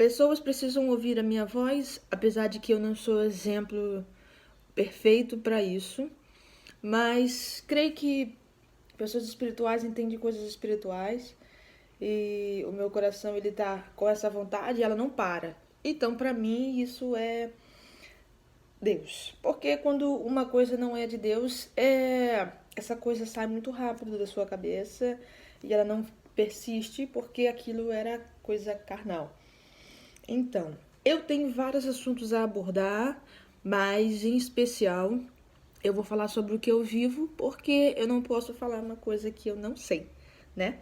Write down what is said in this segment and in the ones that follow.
Pessoas precisam ouvir a minha voz, apesar de que eu não sou exemplo perfeito para isso, mas creio que pessoas espirituais entendem coisas espirituais e o meu coração ele tá com essa vontade e ela não para. Então, para mim, isso é Deus. Porque quando uma coisa não é de Deus, essa coisa sai muito rápido da sua cabeça e ela não persiste porque aquilo era coisa carnal. Então, eu tenho vários assuntos a abordar, mas em especial eu vou falar sobre o que eu vivo, porque eu não posso falar uma coisa que eu não sei, né?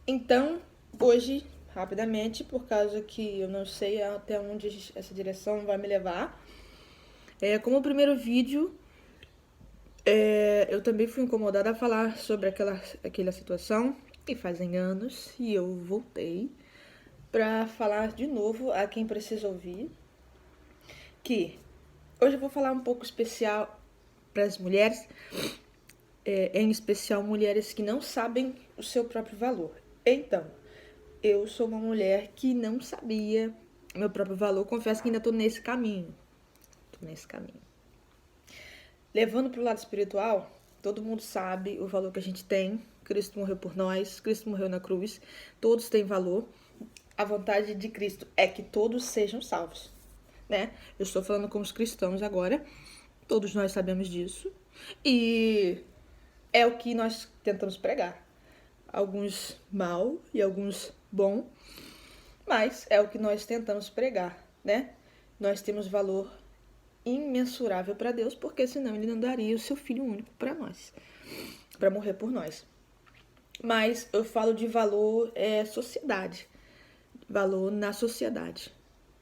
Então, hoje, rapidamente, por causa que eu não sei até onde essa direção vai me levar, como o primeiro vídeo, eu também fui incomodada a falar sobre aquela situação, e fazem anos, e eu voltei para falar de novo a quem precisa ouvir, que hoje eu vou falar um pouco especial para as mulheres, em especial mulheres que não sabem o seu próprio valor. Então, eu sou uma mulher que não sabia meu próprio valor, confesso que ainda estou nesse caminho. Levando para o lado espiritual, todo mundo sabe o valor que a gente tem. Cristo morreu por nós, Cristo morreu na cruz, todos têm valor. A vontade de Cristo é que todos sejam salvos, né? Eu estou falando como os cristãos agora, todos nós sabemos disso, e é o que nós tentamos pregar. Alguns mal e alguns bom, mas é o que nós tentamos pregar, né? Nós temos valor imensurável para Deus, porque senão ele não daria o seu filho único para nós, para morrer por nós. Mas eu falo de valor sociedade, valor na sociedade.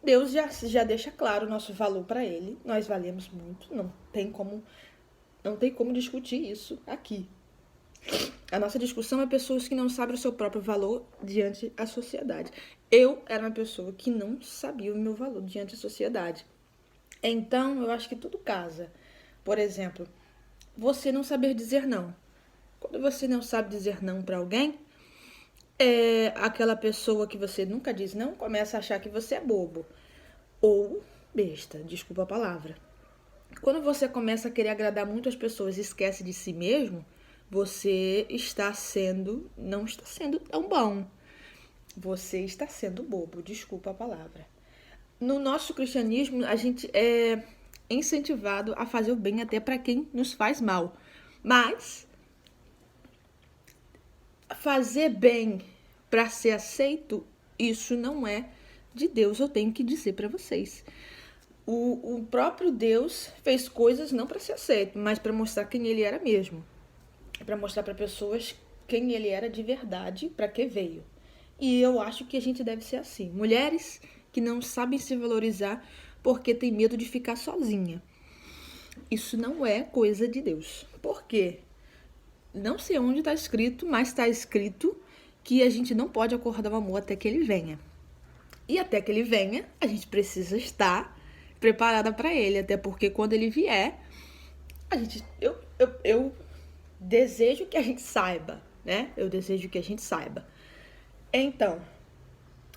Deus já deixa claro o nosso valor para ele. Nós valemos muito, não tem como discutir isso aqui. A nossa discussão é pessoas que não sabem o seu próprio valor diante da sociedade. Eu era uma pessoa que não sabia o meu valor diante da sociedade. Então, eu acho que tudo casa. Por exemplo, você não saber dizer não. Quando você não sabe dizer não para alguém, aquela pessoa que você nunca diz não começa a achar que você é bobo ou besta, desculpa a palavra. Quando você começa a querer agradar muito as pessoas e esquece de si mesmo, você não está sendo tão bom. Você está sendo bobo, desculpa a palavra. No nosso cristianismo, a gente é incentivado a fazer o bem até para quem nos faz mal. Mas fazer bem para ser aceito, isso não é de Deus, eu tenho que dizer para vocês. O próprio Deus fez coisas não para ser aceito, mas para mostrar quem ele era mesmo. Para mostrar para pessoas quem ele era de verdade, para que veio. E eu acho que a gente deve ser assim. Mulheres que não sabem se valorizar porque tem medo de ficar sozinha. Isso não é coisa de Deus. Por quê? Não sei onde está escrito, mas está escrito que a gente não pode acordar o amor até que ele venha. E até que ele venha, a gente precisa estar preparada para ele. Até porque quando ele vier, eu desejo que a gente saiba, né? Eu desejo que a gente saiba. Então,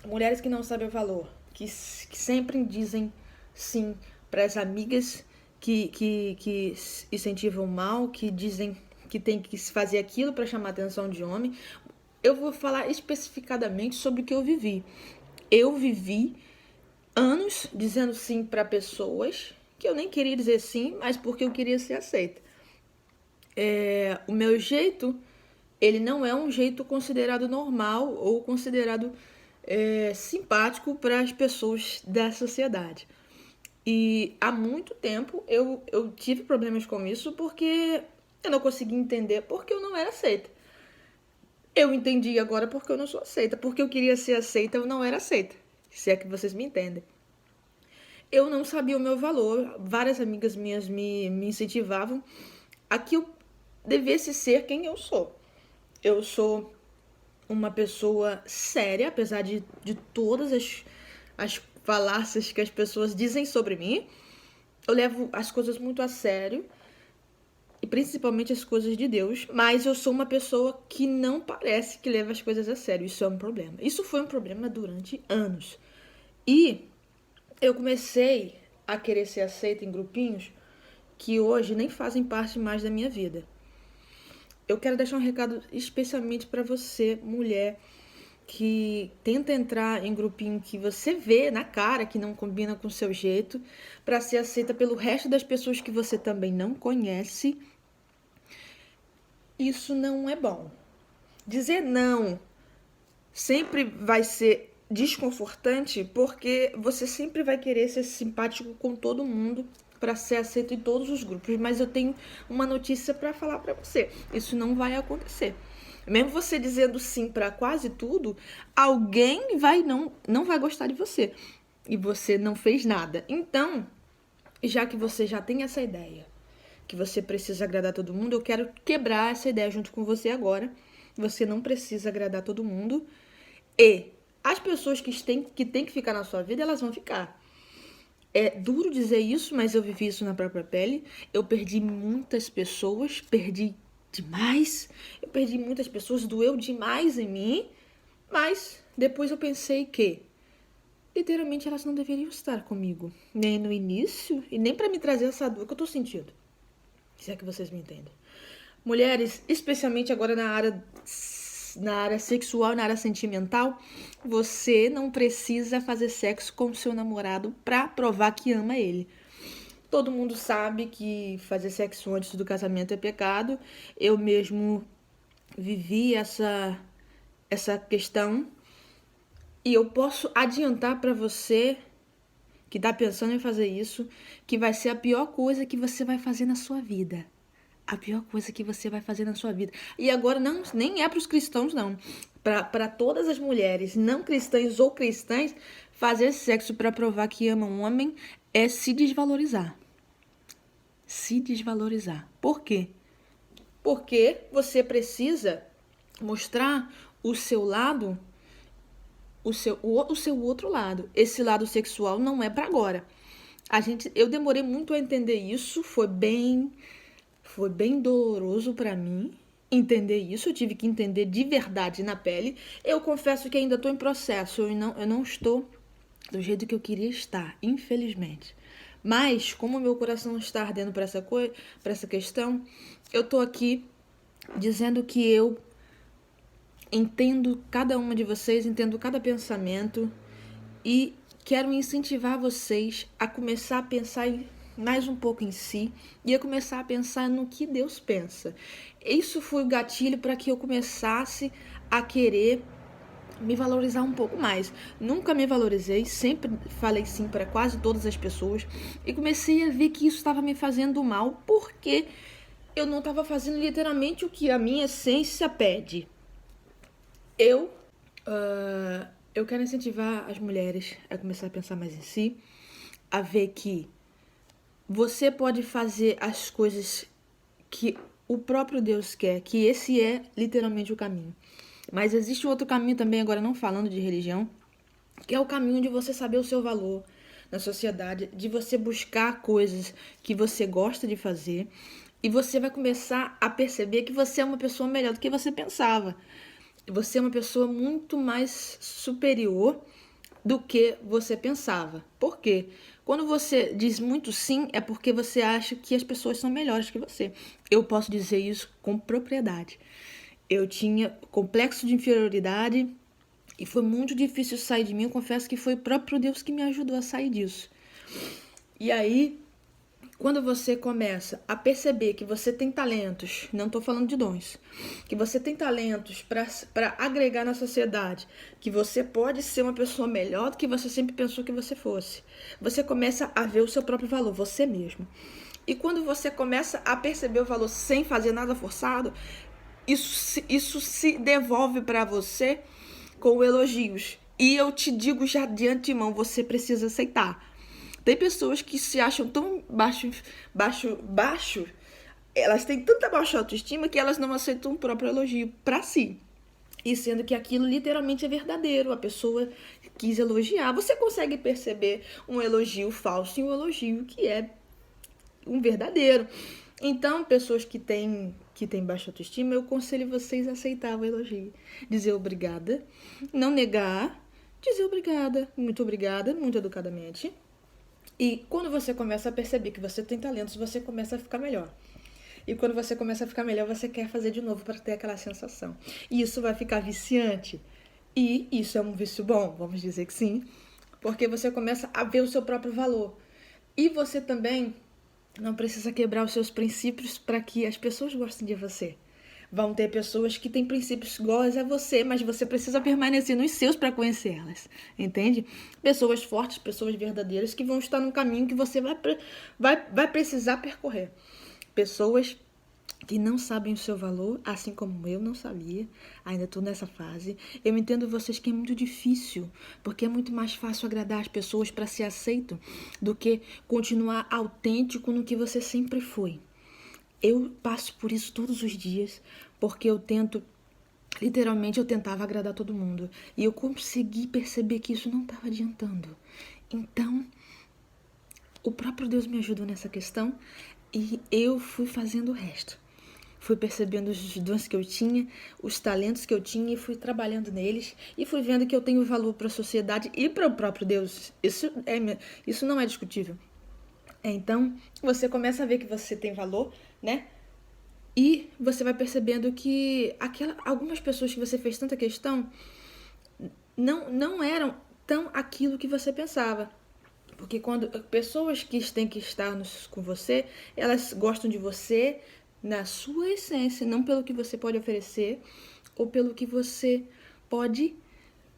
mulheres que não sabem o valor, que sempre dizem sim para as amigas que incentivam mal, que dizem que tem que fazer aquilo para chamar a atenção de homem. Eu vou falar especificadamente sobre o que eu vivi. Eu vivi anos dizendo sim para pessoas que eu nem queria dizer sim, mas porque eu queria ser aceita. O meu jeito, ele não é um jeito considerado normal ou considerado simpático para as pessoas da sociedade. E há muito tempo eu tive problemas com isso porque eu não conseguia entender porque eu não era aceita. Eu entendi agora porque eu não sou aceita. Porque eu queria ser aceita, eu não era aceita. Se é que vocês me entendem. Eu não sabia o meu valor. Várias amigas minhas me incentivavam a que eu devesse ser quem eu sou. Eu sou uma pessoa séria, apesar de todas as falácias que as pessoas dizem sobre mim. Eu levo as coisas muito a sério, e principalmente as coisas de Deus, mas eu sou uma pessoa que não parece que leva as coisas a sério. Isso é um problema. Isso foi um problema durante anos. E eu comecei a querer ser aceita em grupinhos que hoje nem fazem parte mais da minha vida. Eu quero deixar um recado especialmente para você, mulher, que tenta entrar em grupinho que você vê na cara que não combina com o seu jeito, para ser aceita pelo resto das pessoas que você também não conhece. Isso não é bom. Dizer não sempre vai ser desconfortante, porque você sempre vai querer ser simpático com todo mundo para ser aceito em todos os grupos. Mas eu tenho uma notícia para falar para você: isso não vai acontecer. Mesmo você dizendo sim para quase tudo, alguém não vai gostar de você. E você não fez nada. Então, já que você já tem essa ideia, que você precisa agradar todo mundo, eu quero quebrar essa ideia junto com você agora. Você não precisa agradar todo mundo. E as pessoas que têm que ficar na sua vida, elas vão ficar. É duro dizer isso, mas eu vivi isso na própria pele. Eu perdi muitas pessoas, perdi demais. Eu perdi muitas pessoas, doeu demais em mim. Mas depois eu pensei que, literalmente, elas não deveriam estar comigo. Nem no início e nem para me trazer essa dor que eu tô sentindo. Se é que vocês me entendem. Mulheres, especialmente agora na área sexual, na área sentimental, você não precisa fazer sexo com o seu namorado pra provar que ama ele. Todo mundo sabe que fazer sexo antes do casamento é pecado. Eu mesmo vivi essa questão e eu posso adiantar pra você que tá pensando em fazer isso, que vai ser a pior coisa que você vai fazer na sua vida. A pior coisa que você vai fazer na sua vida. E agora não, nem é para os cristãos, não. Para todas as mulheres, não cristãs ou cristãs, fazer sexo para provar que ama um homem é se desvalorizar. Se desvalorizar. Por quê? Porque você precisa mostrar o seu lado, o seu outro lado. Esse lado sexual não é para agora. Eu demorei muito a entender isso, foi bem doloroso pra mim entender isso. Eu tive que entender de verdade na pele. Eu confesso que ainda estou em processo. Eu não estou do jeito que eu queria estar, infelizmente. Mas, como meu coração está ardendo para essa questão, eu tô aqui dizendo que eu entendo cada uma de vocês, entendo cada pensamento e quero incentivar vocês a começar a pensar mais um pouco em si e a começar a pensar no que Deus pensa. Isso foi o gatilho para que eu começasse a querer me valorizar um pouco mais. Nunca me valorizei, sempre falei sim para quase todas as pessoas e comecei a ver que isso estava me fazendo mal porque eu não estava fazendo literalmente o que a minha essência pede. Eu quero incentivar as mulheres a começar a pensar mais em si, a ver que você pode fazer as coisas que o próprio Deus quer, que esse é literalmente o caminho. Mas existe outro caminho também, agora não falando de religião, que é o caminho de você saber o seu valor na sociedade, de você buscar coisas que você gosta de fazer e você vai começar a perceber que você é uma pessoa melhor do que você pensava. Você é uma pessoa muito mais superior do que você pensava. Por quê? Quando você diz muito sim, é porque você acha que as pessoas são melhores que você. Eu posso dizer isso com propriedade. Eu tinha complexo de inferioridade e foi muito difícil sair de mim. Eu confesso que foi o próprio Deus que me ajudou a sair disso. E aí, quando você começa a perceber que você tem talentos, não estou falando de dons, que você tem talentos para agregar na sociedade, que você pode ser uma pessoa melhor do que você sempre pensou que você fosse, você começa a ver o seu próprio valor, você mesmo. E quando você começa a perceber o valor sem fazer nada forçado, isso se devolve para você com elogios. E eu te digo já de antemão, você precisa aceitar. Tem pessoas que se acham tão baixo, elas têm tanta baixa autoestima que elas não aceitam o próprio elogio para si. E sendo que aquilo literalmente é verdadeiro, a pessoa quis elogiar. Você consegue perceber um elogio falso e um elogio que é um verdadeiro. Então, pessoas que têm baixa autoestima, eu aconselho vocês a aceitar o elogio. Dizer obrigada, não negar, dizer obrigada, muito educadamente. E quando você começa a perceber que você tem talentos, você começa a ficar melhor. E quando você começa a ficar melhor, você quer fazer de novo para ter aquela sensação. E isso vai ficar viciante. E isso é um vício bom, vamos dizer que sim. Porque você começa a ver o seu próprio valor. E você também não precisa quebrar os seus princípios para que as pessoas gostem de você. Vão ter pessoas que têm princípios iguais a você, mas você precisa permanecer nos seus para conhecê-las, entende? Pessoas fortes, pessoas verdadeiras que vão estar no caminho que você vai precisar percorrer. Pessoas que não sabem o seu valor, assim como eu não sabia, ainda estou nessa fase. Eu entendo vocês que é muito difícil, porque é muito mais fácil agradar as pessoas para ser aceito do que continuar autêntico no que você sempre foi. Eu passo por isso todos os dias, porque literalmente eu tentava agradar todo mundo. E eu consegui perceber que isso não estava adiantando. Então, o próprio Deus me ajudou nessa questão e eu fui fazendo o resto. Fui percebendo os dons que eu tinha, os talentos que eu tinha e fui trabalhando neles. E fui vendo que eu tenho valor para a sociedade e para o próprio Deus. Isso não é discutível. Então, você começa a ver que você tem valor, né? E você vai percebendo que algumas pessoas que você fez tanta questão não eram tão aquilo que você pensava. Porque quando pessoas que têm que estar com você, elas gostam de você na sua essência, não pelo que você pode oferecer ou pelo que você pode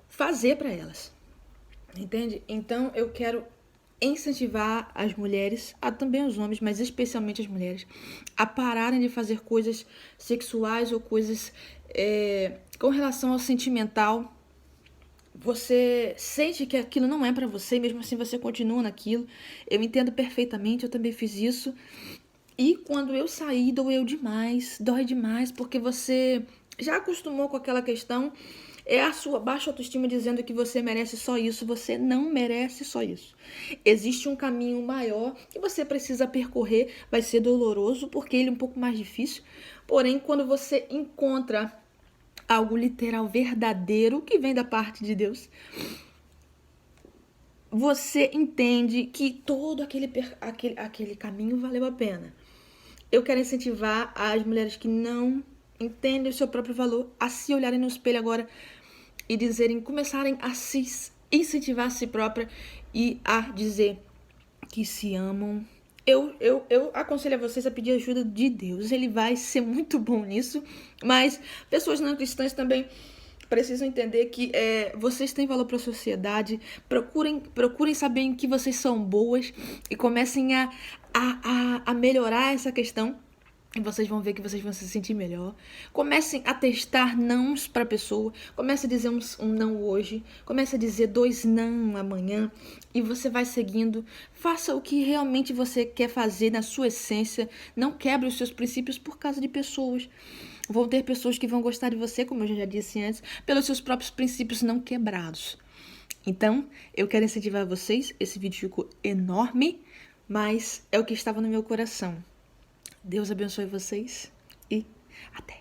fazer para elas. Entende? Então eu quero incentivar as mulheres, também os homens, mas especialmente as mulheres, a pararem de fazer coisas sexuais ou coisas com relação ao sentimental. Você sente que aquilo não é pra você, mesmo assim você continua naquilo. Eu entendo perfeitamente, eu também fiz isso. E quando eu saí, dói demais, porque você já acostumou com aquela questão. É a sua baixa autoestima dizendo que você merece só isso. Você não merece só isso. Existe um caminho maior que você precisa percorrer. Vai ser doloroso, porque ele é um pouco mais difícil. Porém, quando você encontra algo literal, verdadeiro, que vem da parte de Deus, você entende que todo aquele caminho valeu a pena. Eu quero incentivar as mulheres que não entendem o seu próprio valor a se olharem no espelho agora e começarem a se incentivar a si própria e a dizer que se amam. Eu aconselho a vocês a pedir ajuda de Deus. Ele vai ser muito bom nisso. Mas pessoas não cristãs também precisam entender que vocês têm valor para a sociedade. Procurem saber em que vocês são boas e comecem a melhorar essa questão. E vocês vão ver que vocês vão se sentir melhor. Comecem a testar nãos para a pessoa. Comece a dizer um não hoje. Comece a dizer 2 não amanhã. E você vai seguindo. Faça o que realmente você quer fazer na sua essência. Não quebre os seus princípios por causa de pessoas. Vão ter pessoas que vão gostar de você, como eu já disse antes, pelos seus próprios princípios não quebrados. Então, eu quero incentivar vocês. Esse vídeo ficou enorme, mas é o que estava no meu coração. Deus abençoe vocês e até!